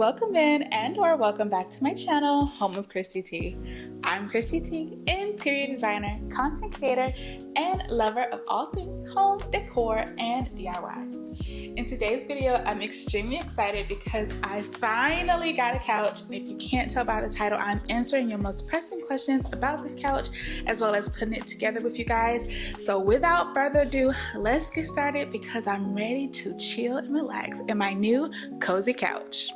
welcome in and or welcome back to my channel, Home of Christy T. I'm Christy T, interior designer, content creator, and lover of all things home, decor, and DIY. In today's video, I'm extremely excited because I finally got a couch. And if you can't tell by the title, I'm answering your most pressing questions about this couch, as well as putting it together with you guys. So without further ado, let's get started because I'm ready to chill and relax in my new cozy couch.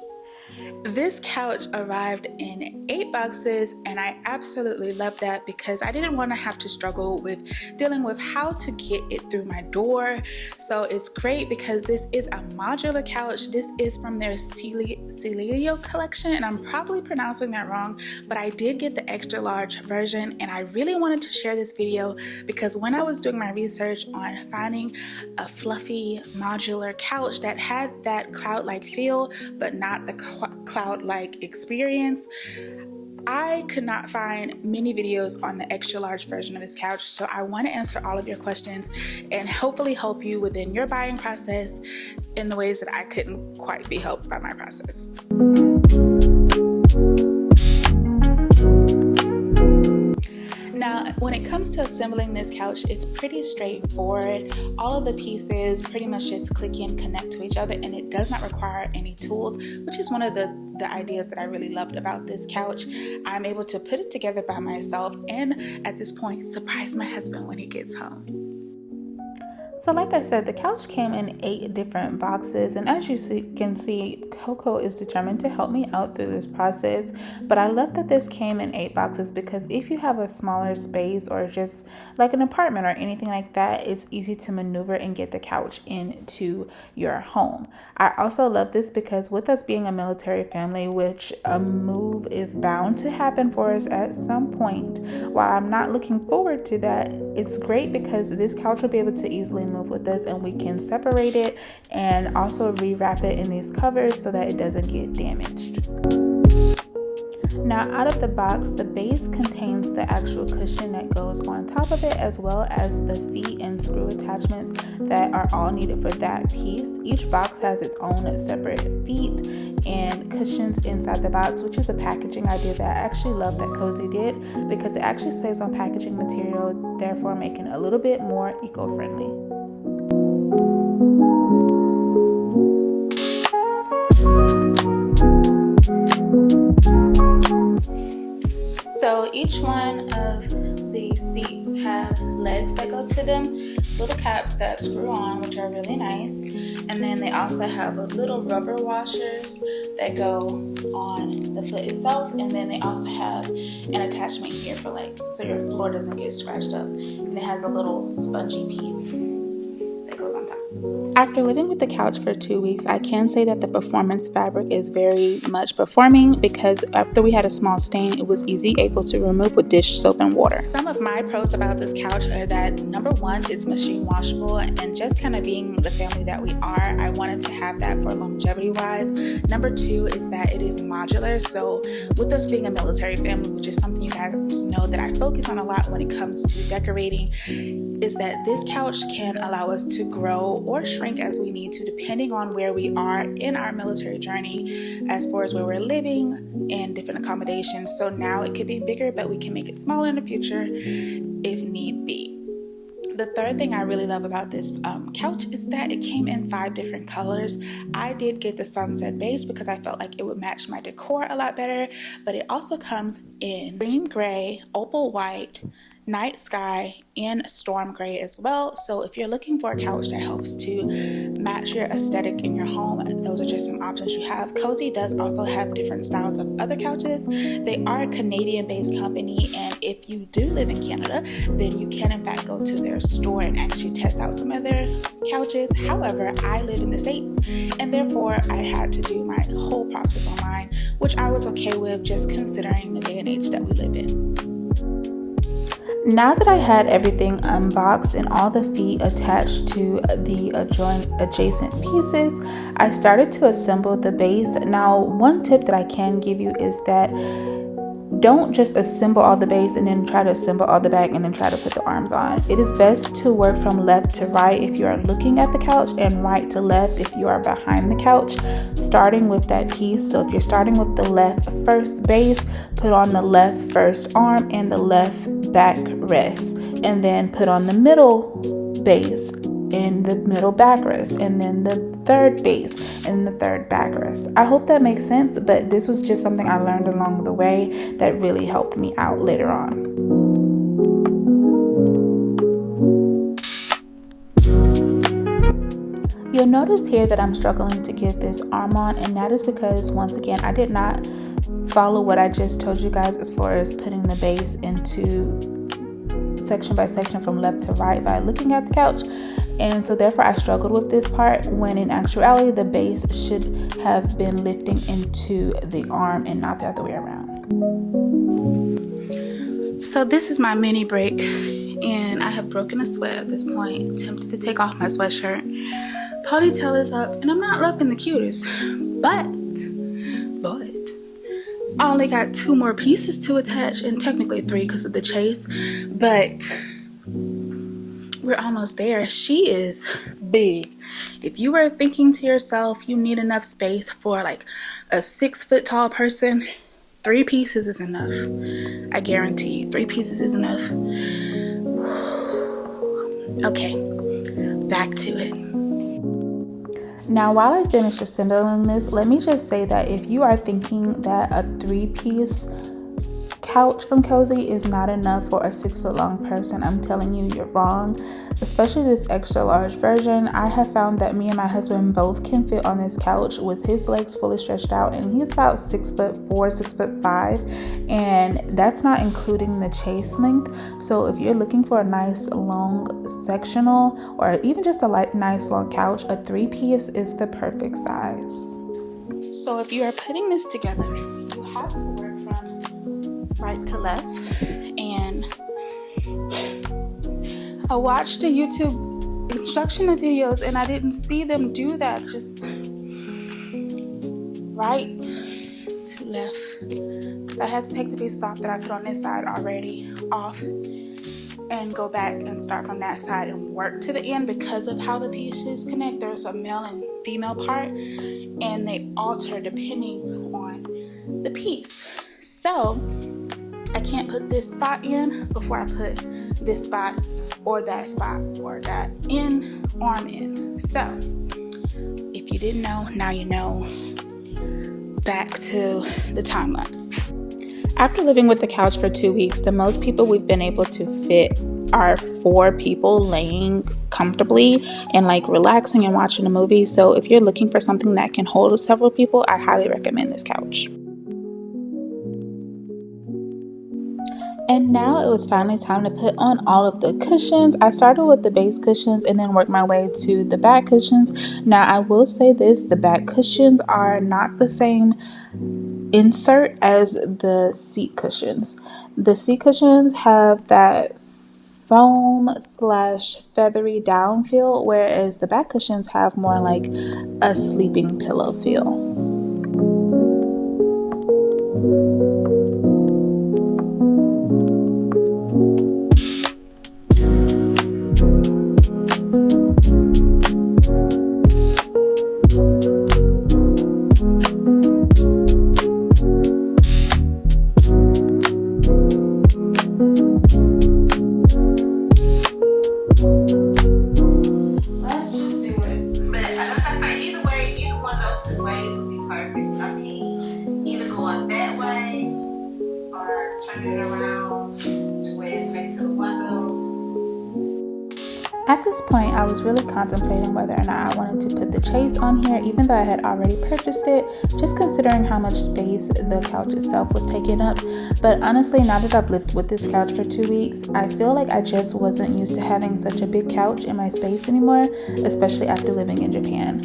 This couch arrived in 8 boxes and I absolutely love that because I didn't want to have to struggle with dealing with how to get it through my door. So it's great because this is a modular couch. This is from their Ciello collection, and I'm probably pronouncing that wrong, but I did get the extra large version, and I really wanted to share this video because when I was doing my research on finding a fluffy modular couch that had that cloud-like feel but not the cloud-like experience, I could not find many videos on the extra large version of this couch. So I want to answer all of your questions and hopefully help you within your buying process in the ways that I couldn't quite be helped by my process. Now, when it comes to assembling this couch, it's pretty straightforward. All of the pieces pretty much just click in, connect to each other, and it does not require any tools, which is one of the ideas that I really loved about this couch. I'm able to put it together by myself and at this point surprise my husband when he gets home. So like I said, the couch came in 8 different boxes, and as you can see, Coco is determined to help me out through this process. But I love that this came in 8 boxes because if you have a smaller space or just like an apartment or anything like that, it's easy to maneuver and get the couch into your home. I also love this because with us being a military family, which a move is bound to happen for us at some point, while I'm not looking forward to that, it's great because this couch will be able to easily move with us, and we can separate it and also rewrap it in these covers so that it doesn't get damaged. Now, out of the box, the base contains the actual cushion that goes on top of it, as well as the feet and screw attachments that are all needed for that piece. Each box has its own separate feet and cushions inside the box, which is a packaging idea that I actually love that Cozey did because it actually saves on packaging material, therefore making it a little bit more eco-friendly. So each one of the seats have legs that go to them, little caps that screw on, which are really nice. And then they also have little rubber washers that go on the foot itself. And then they also have an attachment here for so your floor doesn't get scratched up. And it has a little spongy piece that goes on top. After living with the couch for 2 weeks, I can say that the performance fabric is very much performing because after we had a small stain, it was able to remove with dish soap and water. Some of my pros about this couch are that number one, it's machine washable, and just kind of being the family that we are, I wanted to have that for longevity wise. Number two is that it is modular. So with us being a military family, which is something you guys know that I focus on a lot when it comes to decorating, is that this couch can allow us to grow or shrink as we need to, depending on where we are in our military journey, as far as where we're living and different accommodations. So now it could be bigger, but we can make it smaller in the future if need be. The third thing I really love about this couch is that it came in 5 different colors. I did get the sunset beige because I felt like it would match my decor a lot better, but it also comes in cream gray, opal white, night sky, and storm gray as well. So if you're looking for a couch that helps to match your aesthetic in your home, those are just some options you have. Cozey does also have different styles of other couches. They are a Canadian-based company, and if you do live in Canada, then you can in fact go to their store and actually test out some of their couches. However, I live in the States, and therefore I had to do my whole process online, which I was okay with, just considering the day and age that we live in. Now that I had everything unboxed and all the feet attached to the adjacent pieces, I started to assemble the base. Now, one tip that I can give you is that don't just assemble all the base and then try to assemble all the back and then try to put the arms on. It is best to work from left to right if you are looking at the couch, and right to left if you are behind the couch, starting with that piece. So if you're starting with the left first base, put on the left first arm and the left back rest, and then put on the middle base and the middle back rest, and then the third base and the third back rest. I hope that makes sense, but this was just something I learned along the way that really helped me out later on. You'll notice here that I'm struggling to get this arm on, and that is because, once again, I did not follow what I just told you guys as far as putting the base into section by section from left to right by looking at the couch, and so therefore I struggled with this part, when in actuality the base should have been lifting into the arm and not the other way around. So this is my mini break, and I have broken a sweat at this point, tempted to take off my sweatshirt. Ponytail is up and I'm not looking the cutest, but I only got 2 more pieces to attach, and technically 3 because of the chase, but we're almost there. She is big. If you were thinking to yourself you need enough space for like a 6 foot tall person, 3 pieces is enough. I guarantee you 3 pieces is enough. Okay, back to it. Now, while I finish assembling this, let me just say that if you are thinking that a 3-piece couch from Cozey is not enough for a 6 foot long person, I'm telling you, you're wrong. Especially this extra large version. I have found that me and my husband both can fit on this couch with his legs fully stretched out, and he's about 6'4", 6'5", and that's not including the chase length. So if you're looking for a nice long sectional, or even just a nice long couch, a 3-piece is the perfect size. So if you are putting this together, you have to work from right to left, and I watched the YouTube instruction videos and I didn't see them do that. Just right to left, because I had to take the pieces off that I put on this side already off and go back and start from that side and work to the end. Because of how the pieces connect, there's a male and female part and they alter depending on the piece. So I can't put this spot in before I put this spot or that spot or that arm in. So if you didn't know, now you know. Back to the time lapse. After living with the couch for 2 weeks, the most people we've been able to fit are 4 people laying comfortably and like relaxing and watching a movie. So if you're looking for something that can hold several people, I highly recommend this couch. And now it was finally time to put on all of the cushions. I started with the base cushions and then worked my way to the back cushions. Now I will say this, the back cushions are not the same insert as the seat cushions. The seat cushions have that foam / feathery down feel, whereas the back cushions have more like a sleeping pillow feel. At this point, I was really contemplating whether or not I wanted to put the chase on here, even though I had already purchased it, just considering how much space the couch itself was taking up. But honestly, now that I've lived with this couch for 2 weeks, I feel like I just wasn't used to having such a big couch in my space anymore, especially after living in Japan.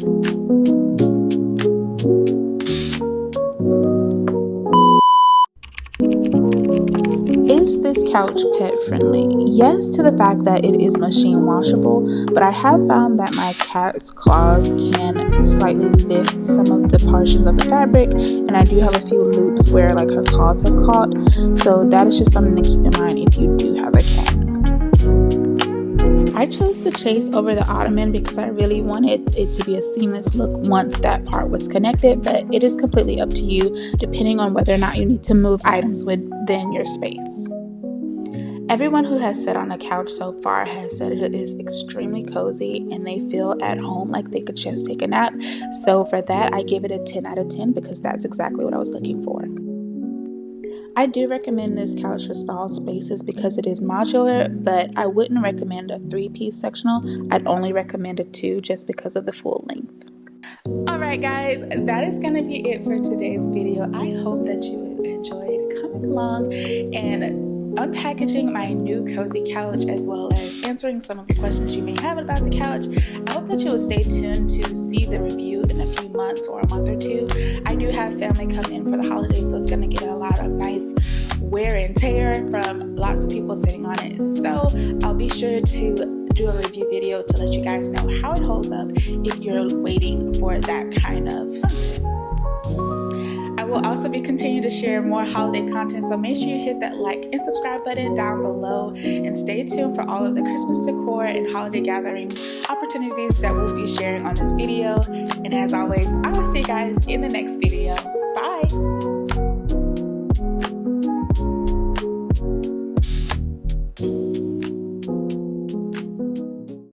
Is this couch pet friendly? Yes, to the fact that it is machine washable, but I have found that my cat's claws can slightly lift some of the portions of the fabric, and I do have a few loops where like her claws have caught, so that is just something to keep in mind if you do have a cat. I chose the chase over the ottoman because I really wanted it to be a seamless look once that part was connected, but it is completely up to you depending on whether or not you need to move items within your space. Everyone who has sat on a couch so far has said it is extremely cozy and they feel at home like they could just take a nap. So for that, I give it a 10 out of 10 because that's exactly what I was looking for. I do recommend this couch for small spaces because it is modular, but I wouldn't recommend a 3-piece sectional. I'd only recommend a 2 just because of the full length. Alright guys, that is going to be it for today's video. I hope that you enjoyed coming along and unpackaging my new cozy couch, as well as answering some of your questions you may have about the couch. I hope that you will stay tuned to see the review in a few months or a month or two. I do have family come in for the holidays, so it's going to get a lot of nice wear and tear from lots of people sitting on it. So I'll be sure to do a review video to let you guys know how it holds up if you're waiting for that kind of content. I will also be continuing to share more holiday content, so make sure you hit that like and subscribe button down below and stay tuned for all of the Christmas decor and holiday gathering opportunities that we'll be sharing on this video. And as always, I will see you guys in the next video.